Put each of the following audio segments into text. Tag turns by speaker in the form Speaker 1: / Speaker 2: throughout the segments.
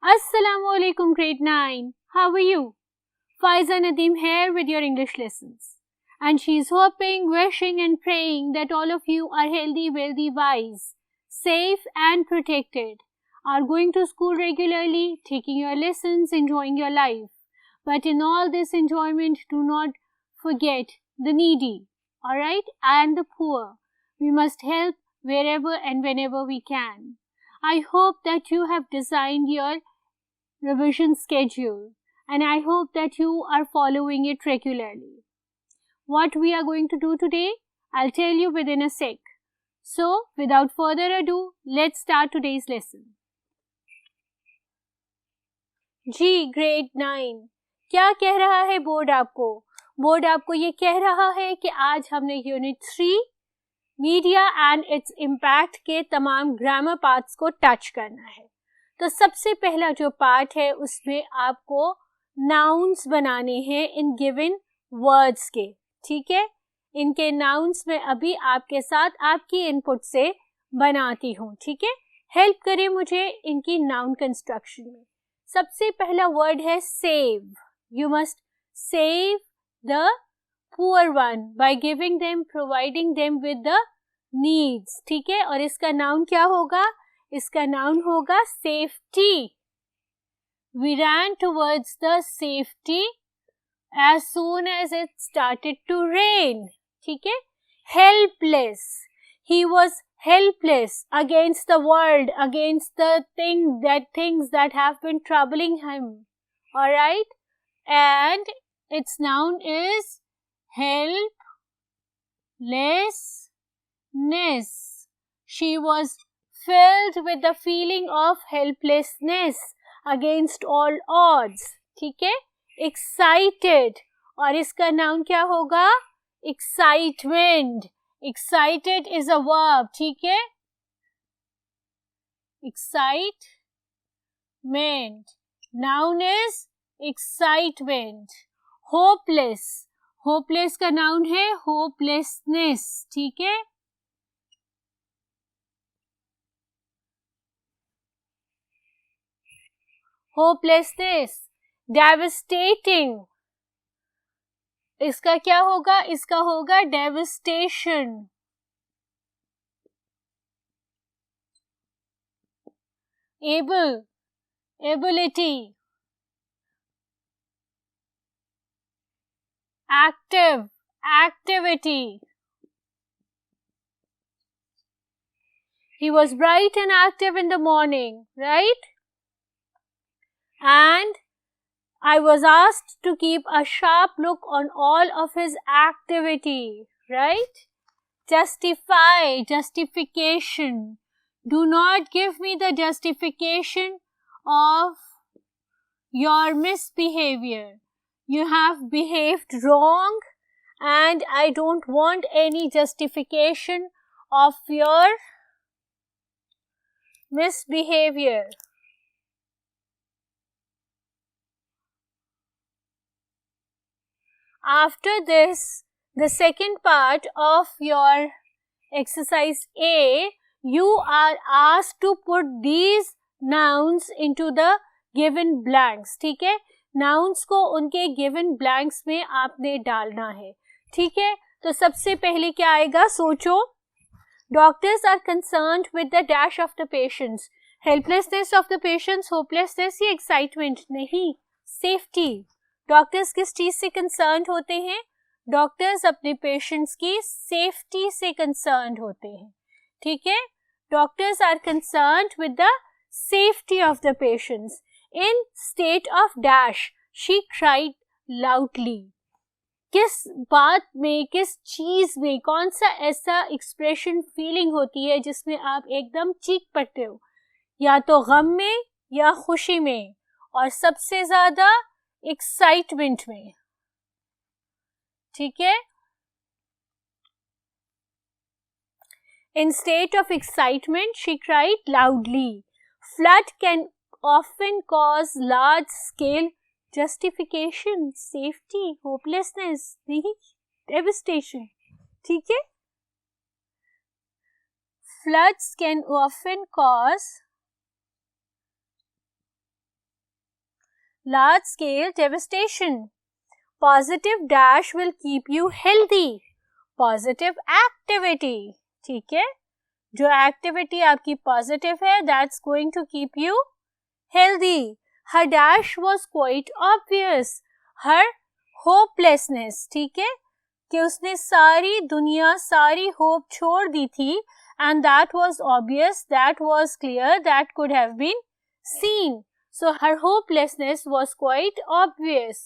Speaker 1: Assalamualaikum grade 9. How are you? Faiza Nadeem here with your English lessons. And she's hoping, wishing and praying that all of you are healthy, wealthy, wise, safe and protected, are going to school regularly, taking your lessons, enjoying your life. But in all this enjoyment, do not forget the needy, alright, and the poor. We must help wherever and whenever we can. I hope that you have designed your revision schedule and I hope that you are following it regularly. What we are going to do today, I'll tell you within a sec. So, without further ado, let's start today's lesson. जी grade 9, क्या कह रहा है board आपको? Board आपको ये कह रहा है कि आज हमने unit 3 media and its impact के तमाम ग्रामर पार्ट्स को टच करना है. तो सबसे पहला जो पार्ट है उसमें आपको नाउन्स बनाने हैं इन गिवन वर्ड्स के. ठीक है, इनके नाउन्स में अभी आपके साथ आपकी इनपुट से बनाती हूँ. ठीक है, हेल्प करें मुझे इनकी नाउन कंस्ट्रक्शन में. सबसे पहला वर्ड है save. You must save the poor one by giving them, providing them with the needs. ठीक है, और इसका नाउन क्या होगा? इसका नाउन होगा safety. We ran towards the safety as soon as it started to rain. ठीक है, helpless. He was helpless against the world, against the things that have been troubling him. All right, and its noun is helplessness. She was filled with the feeling of helplessness against all odds. ठीक है, excited, और इसका noun क्या होगा? excitement. Excited is a verb. ठीक है, excitement. Noun is excitement. hopeless. hopeless का noun है hopelessness. ठीक है, hopelessness. devastating. इसका क्या होगा? इसका होगा devastation. able, ability. active, activity. He was bright and active in the morning, right? And I was asked to keep a sharp look on all of his activity, right? Justify, justification. Do not give me the justification of your misbehavior. You have behaved wrong and I don't want any justification of your misbehavior. After this, the second part of your exercise A, you are asked to put these nouns into the given blanks. ठीक है, nouns को उनके given blanks में आपने डालना है. ठीक है, तो सबसे पहले क्या आएगा? सोचो. Doctors are concerned with the dash of the patients. Helplessness of the patients, hopelessness या excitement? नहीं, safety. डॉक्टर्स किस चीज से कंसर्न होते हैं? डॉक्टर्स अपने पेशेंट्स की सेफ्टी से कंसर्न होते हैं. ठीक है, doctors are concerned with the safety of the patients. In state of dash she cried loudly. किस बात में, किस चीज में, कौन सा ऐसा एक्सप्रेशन, फीलिंग होती है जिसमें आप एकदम चीख पड़ते हो? या तो गम में या खुशी में, और सबसे ज्यादा एक्साइटमेंट में. ठीक है, इन state of excitement she cried loudly. Flood can often cause large scale justification, safety, hopelessness. नहीं, devastation. ठीक है? Floods can often cause large scale devastation. Positive dash will keep you healthy. Positive activity. ठीक है? जो activity आपकी positive है, that's going to keep you healthy. Her dash was quite obvious. Her hopelessness. ठीक है? कि उसने सारी दुनिया, सारी होप छोड़ दी थी, and that was obvious, that was clear, that could have been seen. So her hopelessness was quite obvious.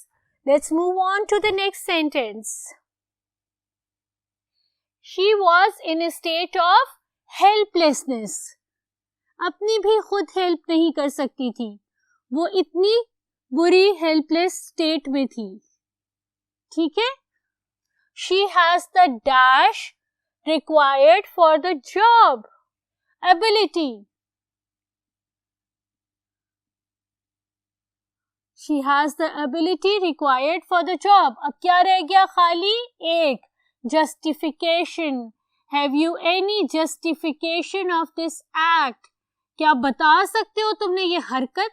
Speaker 1: Let's move on to the next sentence. She was in a state of helplessness. अपनी भी खुद help नहीं कर सकती थी, वो इतनी बुरी हेल्पलेस स्टेट में थी. ठीक है? She has the dash required for the job. Ability. She has the ability required for the job. अब क्या रह गया खाली? एक. Justification. Have you any justification of this act? क्या बता सकते हो तुमने ये हरकत?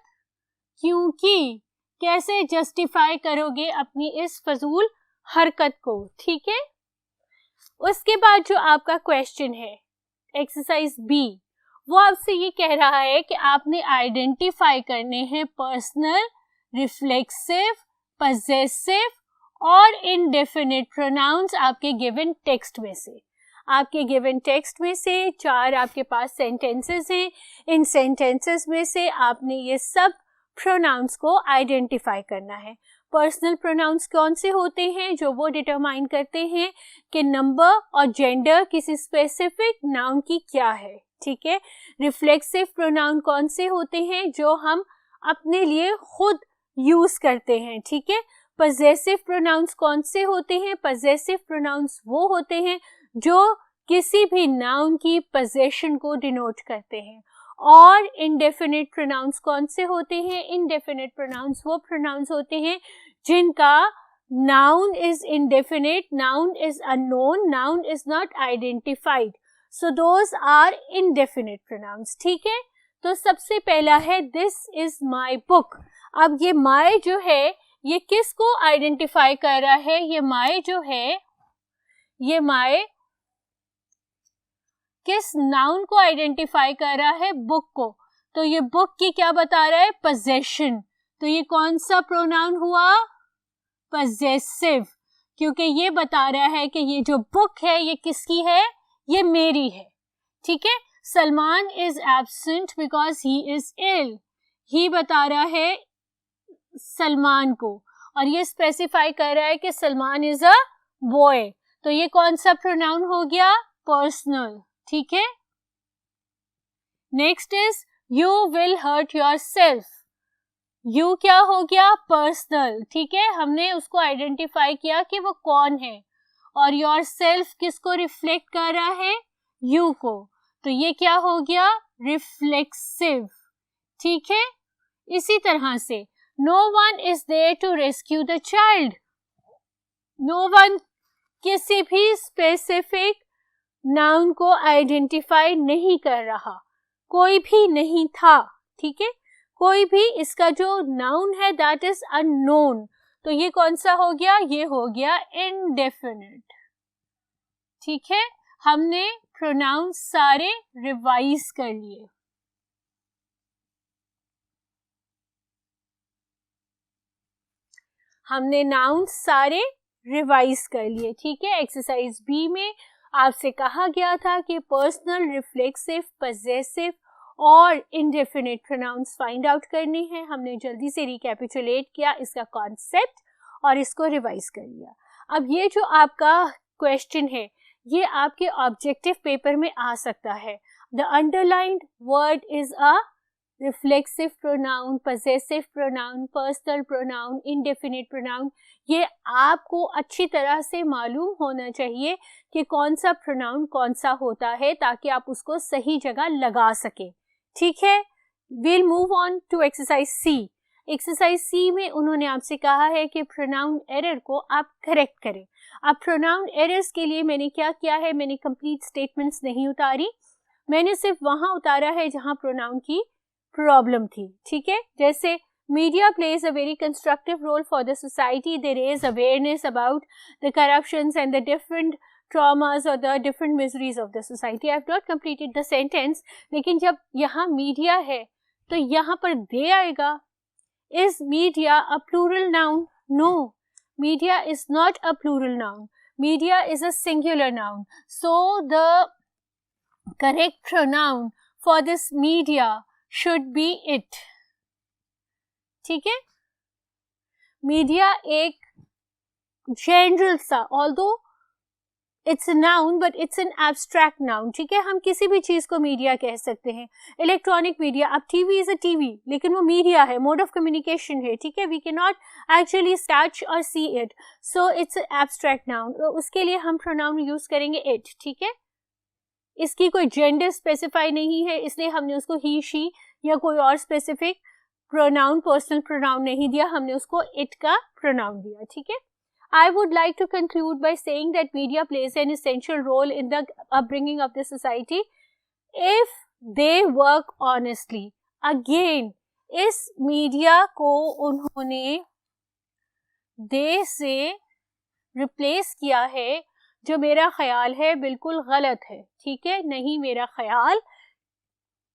Speaker 1: क्योंकि कैसे जस्टिफाई करोगे अपनी इस फजूल हरकत को? ठीक है? उसके बाद जो आपका क्वेश्चन है, एक्सरसाइज बी, वो आपसे ये कह रहा है कि आपने आइडेंटिफाई करने हैं पर्सनल, रिफ्लेक्सिव, पजेसिव और इंडेफिनिट प्रोनाउंस आपके गिवन टेक्स्ट में से. आपके गिवन टेक्स्ट में से 4 आपके पास सेंटेंसेस हैं. इन सेंटेंसेस में से आपने ये सब प्रोनाउंस को आइडेंटिफाई करना है. पर्सनल प्रोनाउंस कौन से होते हैं? जो वो डिटरमाइन करते हैं कि नंबर और जेंडर किसी स्पेसिफिक नाउन की क्या है. ठीक है? रिफ्लेक्सिव प्रोनाउन कौन से होते हैं? जो हम अपने लिए खुद यूज करते हैं. ठीक है? पजेसिव प्रोनाउंस कौन से होते हैं? पजेसिव प्रोनाउंस वो होते हैं जो किसी भी नाउन की पोजीशन को डिनोट करते हैं. और इंडेफिनिट प्रोनाउंस कौन से होते हैं? इंडेफिनिट प्रोनाउंस वो प्रोनाउंस होते हैं जिनका noun is indefinite, noun is unknown, noun is not identified. So those are indefinite pronouns. ठीक है? तो सबसे पहला है दिस इज माई बुक. अब ये माई जो है ये किसको आइडेंटिफाई कर रहा है? ये माई जो है, ये माई किस नाउन को आइडेंटिफाई कर रहा है? बुक को. तो ये बुक की क्या बता रहा है? पोजेशन. तो ये कौन सा प्रोनाउन हुआ? पजेसिव. क्योंकि ये बता रहा है कि ये जो बुक है ये किसकी है? ये मेरी है. ठीक है? Salman is absent because he is ill. ही बता रहा है सलमान को, और ये स्पेसिफाई कर रहा है कि सलमान इज अ बॉय. तो ये कौन सा प्रोनाउन हो गया? पर्सनल. ठीक है? Next is you will hurt yourself. You क्या हो गया? पर्सनल. ठीक है? हमने उसको आइडेंटिफाई किया कि वो कौन है, और योर सेल्फ किसको रिफ्लेक्ट कर रहा है? यू को. तो ये क्या हो गया? रिफ्लेक्सिव. ठीक है? इसी तरह से no one is there to rescue the child. No one किसी भी स्पेसिफिक नाउन को आइडेंटिफाई नहीं कर रहा. कोई भी नहीं था. ठीक है? कोई भी, इसका जो नाउन है दैट इज अननोन. तो ये कौन सा हो गया? ये हो गया इंडेफिनिट. ठीक है? हमने प्रोनाउंस सारे रिवाइज कर लिए. हमने नाउंस सारे रिवाइज कर लिए. ठीक है? एक्सरसाइज बी में आपसे कहा गया था कि पर्सनल, रिफ्लेक्सिव, पजेसिव और इंडेफिनिट प्रोनाउंस फाइंड आउट करने हैं. हमने जल्दी से रिकैपिचुलेट किया इसका कॉन्सेप्ट और इसको रिवाइज कर लिया. अब ये जो आपका क्वेश्चन है ये आपके ऑब्जेक्टिव पेपर में आ सकता है. The underlined word is a reflexive pronoun, possessive pronoun, personal pronoun, indefinite pronoun. ये आपको अच्छी तरह से मालूम होना चाहिए कि कौन सा प्रोनाउन कौन सा होता है ताकि आप उसको सही जगह लगा सकें. ठीक है? we'll move on to exercise C. Exercise C में उन्होंने आपसे कहा है कि प्रोनाउन एरर को आप करेक्ट करें. अब प्रोनाउन एरर्स के लिए मैंने क्या किया है, मैंने कंप्लीट स्टेटमेंट्स नहीं उतारी, मैंने सिर्फ वहां उतारा है जहां प्रोनाउन की प्रॉब्लम थी, ठीक है। जैसे media plays a very constructive role for the society, they raise awareness about the corruptions and the different traumas or the different miseries of the society. I have not completed the sentence, लेकिन जब यहाँ media है तो यहाँ पर दे आएगा. Is media a plural noun? No, media is not a plural noun. Media is a singular noun. So the correct pronoun for this media should be it. ठीक है. मीडिया एक जनरल सा, although it's a noun but it's an abstract noun, ठीक है. हम किसी भी चीज को मीडिया कह सकते हैं. इलेक्ट्रॉनिक मीडिया, अब टीवी इज अ टीवी, लेकिन वो मीडिया है, मोड ऑफ कम्युनिकेशन है, ठीक है. We can not actually touch or see it, so it's abstract noun. उसके लिए हम प्रोनाउन यूज करेंगे इट, ठीक है. इसकी कोई जेंडर स्पेसिफाई नहीं है, इसलिए हमने उसको ही, शी या कोई और स्पेसिफिक प्रोनाउन, पर्सनल प्रोनाउन नहीं दिया, हमने उसको इट का प्रोनाउन दिया, ठीक है. I would like to conclude by saying that media plays an essential role in the upbringing of the society if they work honestly. Again, इस मीडिया को उन्होंने दे से रिप्लेस किया है, जो मेरा ख्याल है बिल्कुल गलत है, ठीक है. नहीं मेरा ख्याल,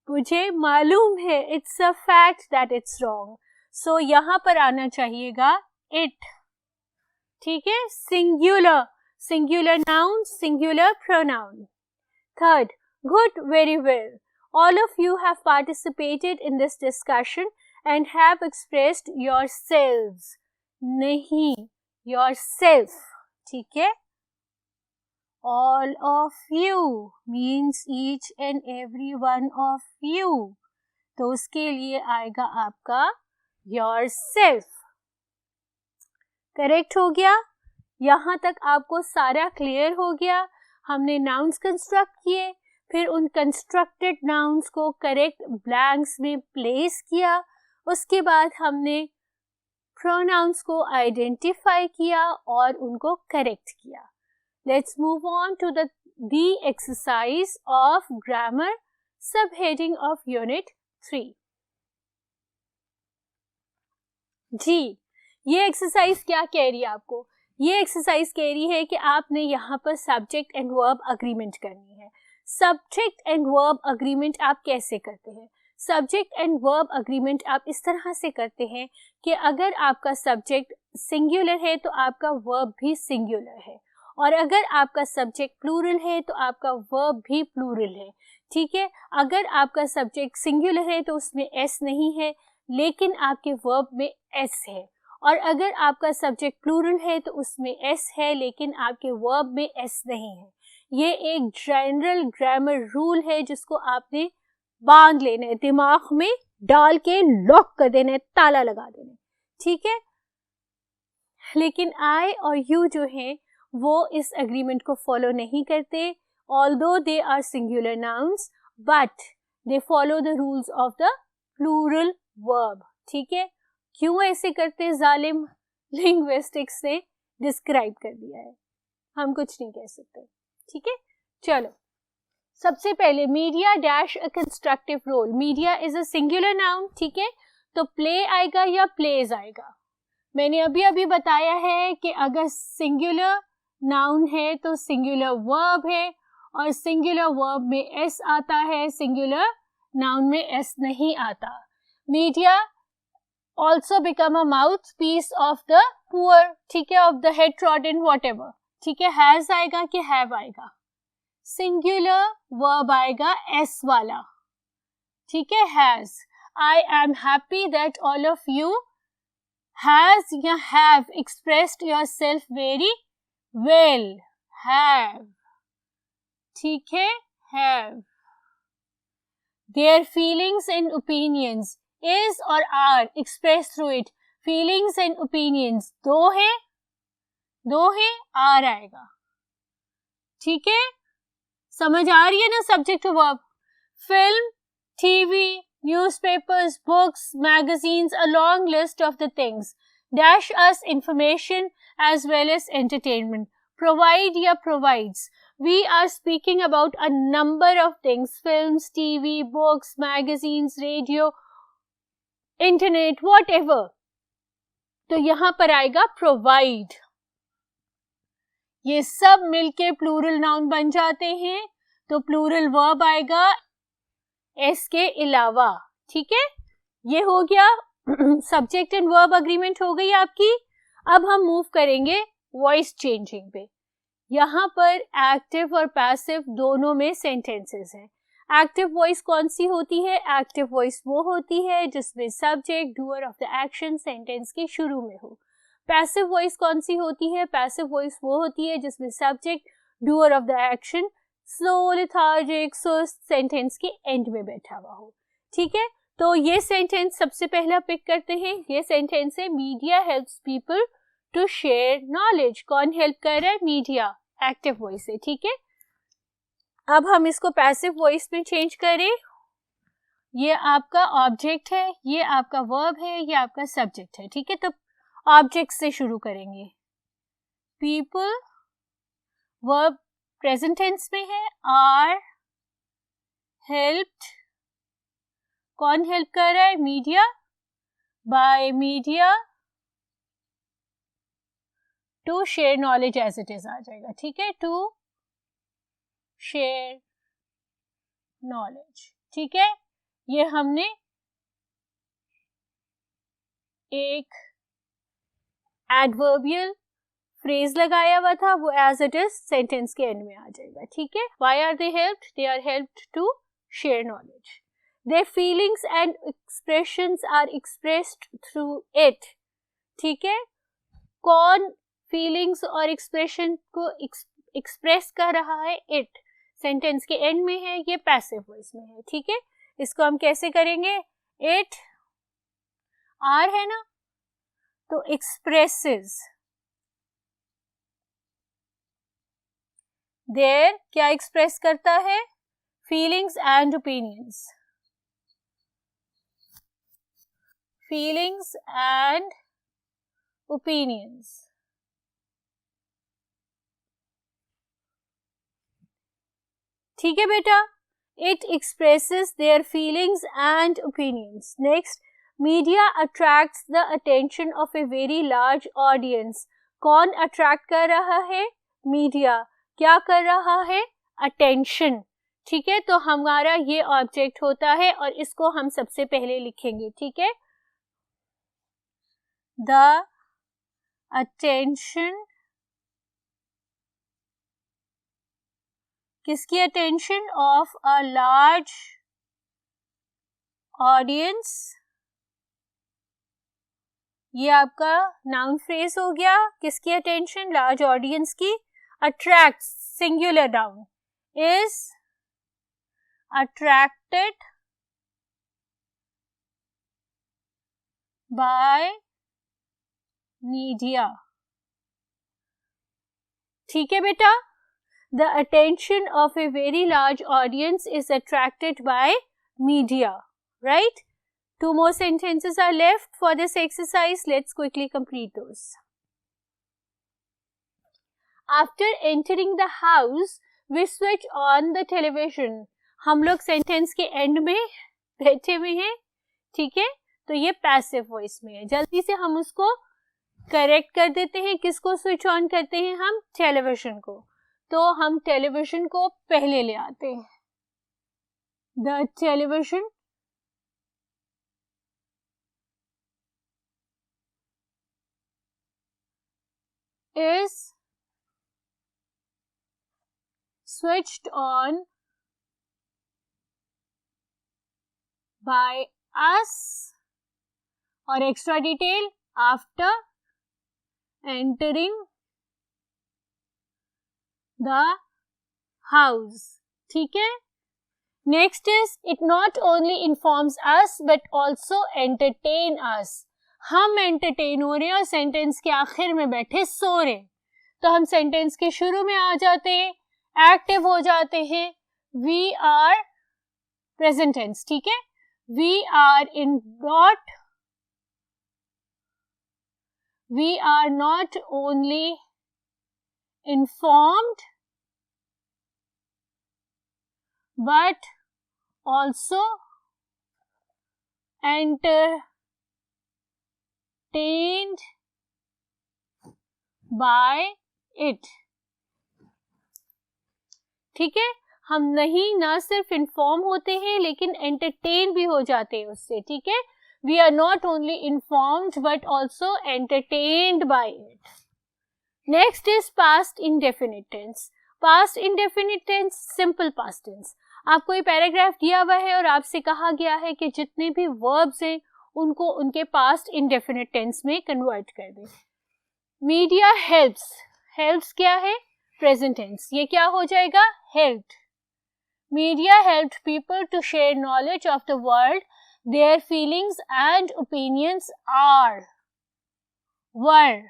Speaker 1: मुझे मालूम है, it's a fact that it's wrong. So यहाँ पर आना चाहिएगा इट, ठीक है. Singular, singular noun, singular pronoun. Third, good, very well. All of you have participated in this discussion and have expressed yourselves. नहीं, yourself, ठीक है. All of you means each and every one of you. तो उसके लिए आएगा आपका yourself. Correct हो गया. यहाँ तक आपको सारा क्लियर हो गया. हमने नाउन्स कंस्ट्रक्ट किए, फिर उन कंस्ट्रक्टेड नाउन्स को करेक्ट ब्लैंक्स में प्लेस किया, उसके बाद हमने प्रोनाउंस को आइडेंटिफाई किया और उनको करेक्ट किया. Let's move on to the exercise of grammar, subheading of unit 3. जी, ये एक्सरसाइज क्या कह रही है आपको? ये एक्सरसाइज कह रही है कि आपने यहाँ पर सब्जेक्ट एंड वर्ब अग्रीमेंट करनी है. सब्जेक्ट एंड वर्ब अग्रीमेंट आप कैसे करते हैं? सब्जेक्ट एंड वर्ब अग्रीमेंट आप इस तरह से करते हैं कि अगर आपका सब्जेक्ट सिंगुलर है तो आपका वर्ब भी सिंगुलर है, और अगर आपका सब्जेक्ट प्लूरल है तो आपका वर्ब भी प्लूरल है, ठीक है. अगर आपका सब्जेक्ट सिंगुलर है तो उसमें एस नहीं है, लेकिन आपके वर्ब में एस है, और अगर आपका सब्जेक्ट प्लूरल है तो उसमें एस है, लेकिन आपके वर्ब में एस नहीं है. ये एक जनरल ग्रामर रूल है जिसको आपने बांध लेना है, दिमाग में डाल के लॉक कर देना है, ताला लगा देना है, ठीक है. लेकिन आई और यू जो हैं वो इस एग्रीमेंट को फॉलो नहीं करते. Although they are singular nouns but they follow the rules of the plural verb, ठीक है. क्यों ऐसे करते जालिम? लिंग्विस्टिक्स ने डिस्क्राइब कर दिया है, हम कुछ नहीं कह सकते, ठीक है. चलो, सबसे पहले media dash a constructive role. Media is a singular noun, ठीक है, तो प्ले आएगा या प्लेज आएगा. मैंने अभी बताया है कि अगर सिंगुलर नाउन है तो सिंगुलर वर्ब है, और सिंगुलर वर्ब में एस आता है, सिंगुलर नाउन में एस नहीं आता. Media also become a mouthpiece of the poor, ठीक है, of the head-trodden whatever, ठीक है. has आएगा कि have आएगा. singular verb आएगा s वाला, ठीक है, has. I am happy that all of you has या have expressed yourself very well. have, ठीक है, have. their feelings and opinions, is और are expressed through it. feelings and opinions दो है, are आएगा, ठीक है. समझ आ रही है ना subject verb? Film, TV, newspapers, books, magazines, a long list of the things dash us information as well as entertainment. Provide या provides. We are speaking about a number of things: films, TV, books, magazines, radio, internet, whatever. तो यहाँ पर आएगा provide. ये सब मिलके plural noun बन जाते हैं, तो प्लूरल वर्ब आएगा एस के अलावा. ठीक है, ये हो गया. सब्जेक्ट एंड वर्ब अग्रीमेंट हो गई आपकी. अब हम मूव करेंगे वॉइस चेंजिंग पे. यहाँ पर एक्टिव और पैसिव दोनों में सेंटेंसेस हैं. एक्टिव वॉइस कौन सी होती है? एक्टिव वॉइस वो होती है जिसमें subject doer of the action sentence के शुरू में हो. पैसिव वॉइस कौन सी होती है? पैसिव वॉइस वो होती है जिसमें subject doer of the action slow, lethargic, सुस्त सेंटेंस के एंड में बैठा हुआ हो. ठीक है, तो ये सेंटेंस सबसे पहला पिक करते हैं. ये सेंटेंस है media helps people to share knowledge. कौन हेल्प कर रहा है? मीडिया. एक्टिव वॉइस है. ठीक है, अब हम इसको पैसिव वॉइस में चेंज करें. ये आपका ऑब्जेक्ट है, ये आपका वर्ब है, ये आपका सब्जेक्ट है. ठीक है, तो ऑब्जेक्ट से शुरू करेंगे. पीपल वर्ब प्रेजेंट टेंस में है. Are helped. कौन हेल्प कर रहा है? Media. By media to share knowledge as it is आ जाएगा. ठीक है, टू शेयर नॉलेज. ठीक है, ये हमने एक एडवर्बियल फ्रेज लगाया हुआ था, वो एज इट इज सेंटेंस के एंड में आ जाएगा. ठीक है, why are they helped? They are helped to share knowledge. Their feelings and expressions are expressed through it. ठीक है, कौन फीलिंग्स और एक्सप्रेशन को एक्सप्रेस कर रहा है? इट. सेंटेंस के एंड में है, ये पैसिव वॉइस में है. ठीक है, इसको हम कैसे करेंगे? इट आर है ना, तो एक्सप्रेसेस. देयर क्या एक्सप्रेस करता है? Feelings and opinions. Feelings and opinions. ठीक है बेटा, it expresses their feelings and opinions. Next, media attracts the attention of a very large audience. कौन attract कर रहा है? मीडिया. क्या कर रहा है? attention. ठीक है, तो हमारा ये ऑब्जेक्ट होता है और इसको हम सबसे पहले लिखेंगे. ठीक है, the attention. किसकी attention? Of a large audience. ये आपका नाउन फ्रेज हो गया. किसकी अटेंशन? लार्ज ऑडियंस की. Attract singular noun. Is attracted by media. ठीक है बेटा, the attention of a very large audience is attracted by media, right? Two more sentences are left for this exercise. Let's quickly complete those. After entering the house, we switch on the television. हम लोग sentence के end में बैठे हुए हैं. ठीक है, तो ये पैसिव वॉइस में है. जल्दी से हम उसको करेक्ट कर देते हैं. किसको स्विच ऑन करते हैं हम? टेलीविजन को. तो हम टेलीविजन को पहले ले आते हैं. The television is switched on by us. और extra detail, after entering the house. ठीक है, next is it not only informs us but also entertain us. हम एंटरटेन हो रहे हैं और सेंटेंस के आखिर में बैठे सो रहे, तो हम सेंटेंस के शुरू में आ जाते हैं, एक्टिव हो जाते हैं. We are present tense. ठीक है, we are in not, we are not only informed but also entertained by it. ठीक है, हम नहीं ना सिर्फ इन्फॉर्म होते हैं लेकिन एंटरटेन भी हो जाते हैं उससे. ठीक है, we are not only informed but also entertained by it. Next is past indefinite tense. Past indefinite tense simple past tense. आपको ये पैराग्राफ दिया हुआ है और आपसे कहा गया है कि जितने भी वर्ब्स हैं उनको उनके पास्ट इंडेफिनिट टेंस में कन्वर्ट कर दें. Media helps. हेल्प्स क्या है? Present tense. ये क्या हो जाएगा? Helped. Media helped people to share knowledge of the world. Their feelings and opinions are were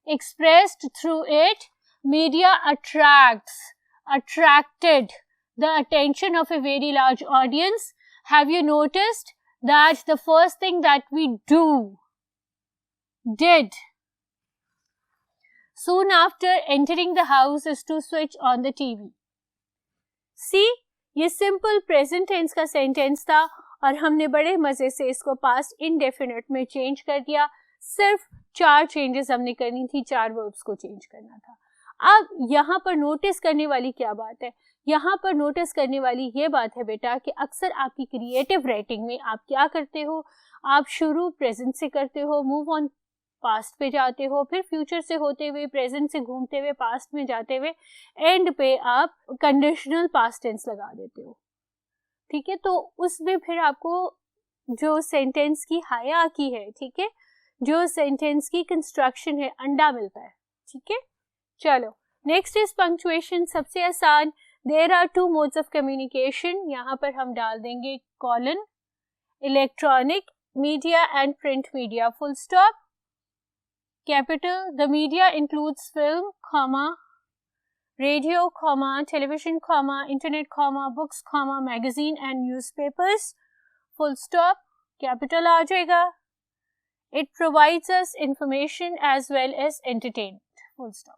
Speaker 1: expressed through it. Media attracted the attention of a very large audience. Have you noticed that the first thing that we did soon after entering the house is to switch on the TV? See, ये simple present tense का sentence था और हमने बड़े मजे से इसको past indefinite में change कर दिया. सिर्फ 4 चेंजेस हमने करनी थी, 4 वर्ब्स को चेंज करना था. अब यहाँ पर नोटिस करने वाली क्या बात है? यहाँ पर नोटिस करने वाली ये बात है बेटा कि अक्सर आपकी क्रिएटिव राइटिंग में आप क्या करते हो, आप शुरू प्रेजेंट से करते हो, मूव ऑन पास्ट पे जाते हो, फिर फ्यूचर से होते हुए प्रेजेंट से घूमते हुए पास्ट में जाते हुए एंड पे आप कंडीशनल पास्ट टेंस लगा देते हो. ठीक है, तो उसमें फिर आपको जो सेंटेंस की हायरार्की है, ठीक है, जो सेंटेंस की कंस्ट्रक्शन है, अंडा मिलता है. ठीक है, चलो नेक्स्ट इज पंक्चुएशन. सबसे आसान. There are 2 modes of communication. यहाँ पर हम डाल देंगे colon. Electronic media and print media, full stop. Capital. The media includes film, comma, radio, comma, television, comma, internet, comma, books, comma, magazine and newspapers, full stop. Capital आ जाएगा. It provides us information as well as entertainment. Full stop.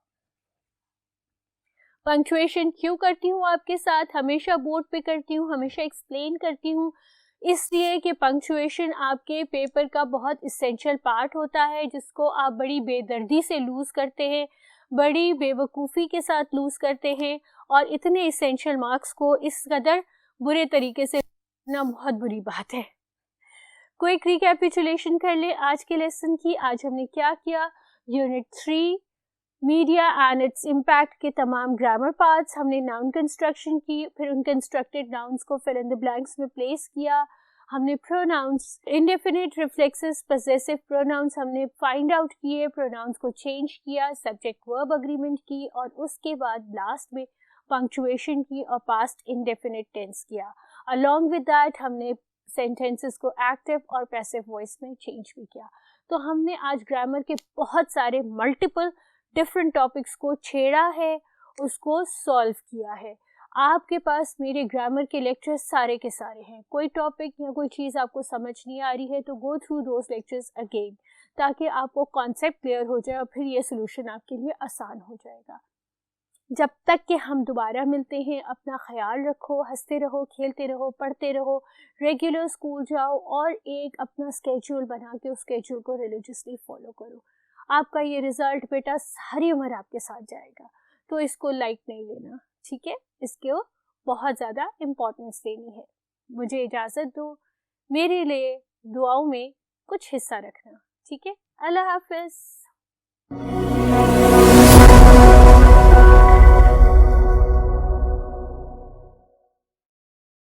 Speaker 1: Punctuation क्यों करती हूँ आपके साथ? हमेशा board पे करती हूँ, हमेशा एक्सप्लेन करती हूँ, इसलिए कि पंक्चुएशन आपके पेपर का बहुत इसेंशियल पार्ट होता है जिसको आप बड़ी बेदर्दी से लूज़ करते हैं, बड़ी बेवकूफ़ी के साथ लूज़ करते हैं और इतने इसेंशियल मार्क्स को इस कदर बुरे तरीके से ना बहुत बुरी बात है. क्विक रिकैपिचुलेशन कर ले आज के लेसन की. आज हमने क्या किया? Unit 3 media and its impact के तमाम ग्रामर पार्ट्स हमने नाउन कंस्ट्रक्शन की, फिर उन कंस्ट्रक्टेड नाउन्स को फिल इन द ब्लैंक्स में प्लेस किया. हमने pronouns, indefinite, reflexive, possessive pronouns हमने फाइंड आउट किए, प्रोनाउंस को चेंज किया, सब्जेक्ट वर्ब अग्रीमेंट की और उसके बाद लास्ट में पंक्चुएशन की और पास्ट इंडेफिनिट टेंस किया. अलॉन्ग विद दैट हमने सेंटेंसेस को एक्टिव और पैसिव वॉइस में चेंज भी किया. तो हमने आज ग्रामर के बहुत सारे मल्टीपल डिफरेंट टॉपिक्स को छेड़ा है, उसको सॉल्व किया है. आपके पास मेरे ग्रामर के लेक्चर्स सारे के सारे हैं. कोई टॉपिक या कोई चीज़ आपको समझ नहीं आ रही है तो go through those lectures again, ताकि आपको कॉन्सेप्ट क्लियर हो जाए और फिर ये सोल्यूशन आपके लिए आसान हो जाएगा. जब तक कि हम दोबारा मिलते हैं, अपना ख्याल रखो, हंसते रहो, खेलते रहो, पढ़ते रहो, रेगुलर स्कूल जाओ और एक अपना स्केड्यूल बना के उस स्केड्यूल को रिलीजियसली फॉलो करो. आपका ये रिजल्ट बेटा सारी उम्र आपके साथ जाएगा. तो इसको लाइट नहीं लेना, ठीक है, इसको बहुत ज़्यादा इम्पोर्टेंस देनी है. मुझे इजाज़त दो, मेरे लिए दुआओं में कुछ हिस्सा रखना. ठीक है, अल्लाह हाफिज़.